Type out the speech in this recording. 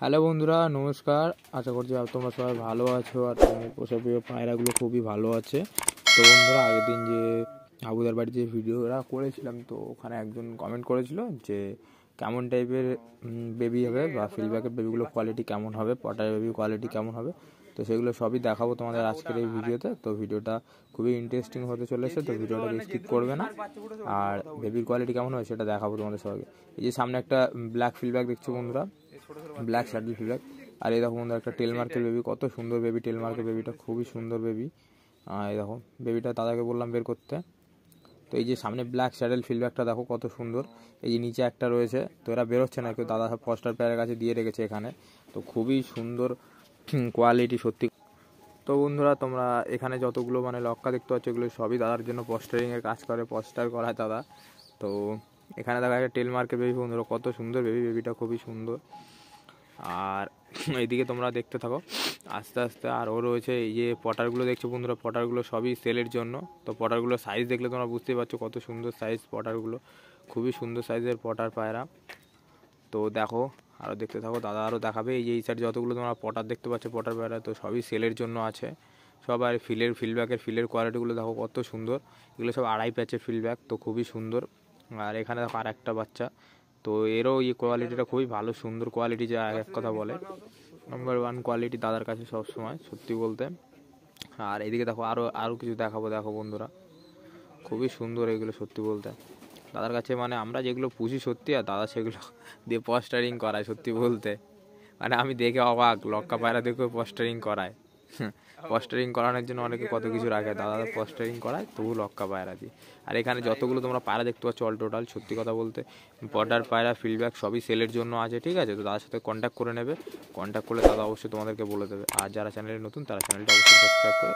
Hello বন্ধুরা, নমস্কার। আশা করছি তোমরা সবাই ভালো আছো আর তোমাদের পোষা পায়রাগুলো খুবই ভালো আছে। তো বন্ধুরা, আগের দিন যে আবুদার বাড়িতে যে ভিডিওটা করেছিলাম, তো ওখানে একজন কমেন্ট করেছিল যে কেমন টাইপের বেবি হবে বা ফিল্ডব্যাকের বেবিগুলো কোয়ালিটি কেমন হবে, পটার বেবি কোয়ালিটি কেমন হবে। তো সেগুলো সবই দেখাবো তোমাদের আজকের এই ভিডিওতে। তো ভিডিওটা খুবই ইন্টারেস্টিং হতে চলেছে, তো ভিডিওটাকে স্কিপ করবে না। আর বেবির কোয়ালিটি কেমন হয় সেটা দেখাবো তোমাদের সবাইকে। এই যে সামনে একটা ব্ল্যাক ফিল্ডব্যাক দেখছো বন্ধুরা, ব্ল্যাক শার্টেল ফিল্ডব্যাক। আর এই দেখো বন্ধুরা, একটা টেল মার্কের বেবি, কত সুন্দর বেবি। টেল মার্কের বেবিটা খুবই সুন্দর বেবি। এই দেখো বেবিটা, দাদাকে বললাম বের করতে। তো এই যে সামনে ব্ল্যাক স্যাডেল ফিল্ডব্যাকটা দেখো কত সুন্দর। এই যে নিচে একটা রয়েছে, তো এরা বেরোচ্ছে না কেউ, দাদা সব ফস্টার পেয়ারের কাছে দিয়ে রেখেছে এখানে। তো খুবই সুন্দর কোয়ালিটি সত্যি। তো বন্ধুরা, তোমরা এখানে যতগুলো লক্কা দেখতে পাচ্ছ, এগুলো সবই দাদার জন্য পস্টারিংয়ের কাজ করে, পস্টার করায় দাদা। তো এখানে দেখা একটা টেল মার্কের বেবি বন্ধুরা, কত সুন্দর বেবি। বেবিটা খুবই সুন্দর। আর এইদিকে তোমরা দেখতে থাকো আস্তে আস্তে। আরও রয়েছে এই যে পটারগুলো দেখছো বন্ধুরা, পটারগুলো সবই সেলের জন্য। তো পটারগুলোর সাইজ দেখলে তোমরা বুঝতেই পারছো কত সুন্দর সাইজ পটারগুলো, খুবই সুন্দর সাইজের পটার পায়রা। তো দেখো, আরও দেখতে থাকো, দাদা আরও দেখাবে। এই যে এই সাইড যতগুলো তোমরা পটার দেখতে পাচ্ছ পটার পায়রা, তো সবই সেলের জন্য আছে সব। আর ফিল্ডব্যাকের কোয়ালিটিগুলো দেখো কত সুন্দর। এগুলো সব আড়াই প্যাচের ফিল্ডব্যাক, তো খুবই সুন্দর। আর এখানে দেখো আর একটা বাচ্চা, তো এরও কোয়ালিটিটা খুবই ভালো, সুন্দর কোয়ালিটি, যা এক কথা বলে নাম্বার ওয়ান কোয়ালিটি দাদার কাছে সব সময়, সত্যি বলতে। আর এদিকে দেখো আরও কিছু দেখাবো, দেখো বন্ধুরা, খুবই সুন্দর এগুলো সত্যি বলতে। দাদার কাছে আমরা যেগুলো পুষি সত্যি, আর দাদা সেগুলো দিয়ে পস্টারিং করায় সত্যি বলতে। আমি দেখে অবাক, লক্কা পায়রা দেখে পস্টারিং করায়। পস্টারিং করানোর জন্য অনেকে কত কিছু রাখে, দাদা পস্টারিং করায় তবু লক্কা পায়রা দিয়ে। আর এখানে যতগুলো তোমরা পায়রা দেখতে পাচ্ছ অল টোটাল, সত্যি কথা বলতে পটার পায়রা ফিল্ডব্যাক সবই সেলের জন্য আছে, ঠিক আছে। তো দাদার সাথে কন্ট্যাক্ট করে নেবে, কন্ট্যাক্ট করলে দাদা অবশ্যই তোমাদেরকে বলে দেবে। আর যারা চ্যানেলে নতুন তারা চ্যানেলটা অবশ্যই সাবস্ক্রাইব করে